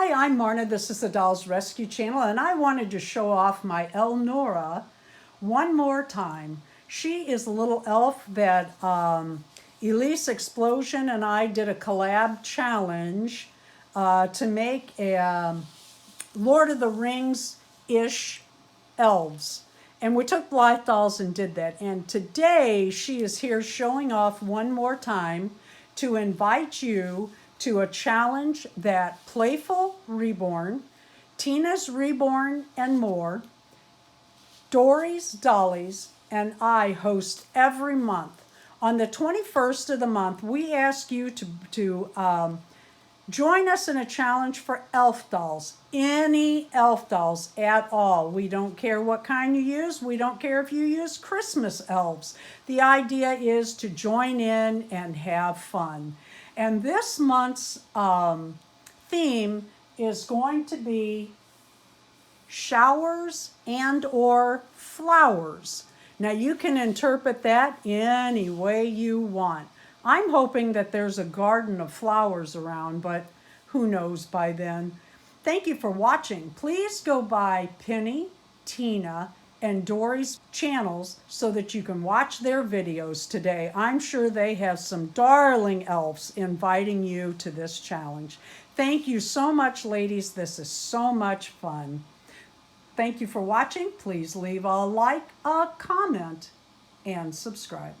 Hi, I'm Marna. This is the Dolls Rescue Channel, and I wanted to show off my Elnora one more time. She is a little elf that Elise Explosion and I did a collab challenge to make a Lord of the Rings-ish elves. And we took Blythe dolls and did that. And today she is here showing off one more time to invite you to a challenge that Playful Reborn, Tina's Reborn and More, Dory's Dollies, and I host every month. On the 21st of the month, we ask you to join us in a challenge for elf dolls, any elf dolls at all. We don't care what kind you use. We don't care if you use Christmas elves. The idea is to join in and have fun. And this month's theme is going to be showers and or flowers. Now you can interpret that any way you want. I'm hoping that there's a garden of flowers around, but who knows by then. Thank you for watching. Please go by Penny, Tina, and Dory's channels so that you can watch their videos today. I'm sure they have some darling elves inviting you to this challenge. Thank you so much, ladies. This is so much fun. Thank you for watching. Please leave a like, a comment, and subscribe.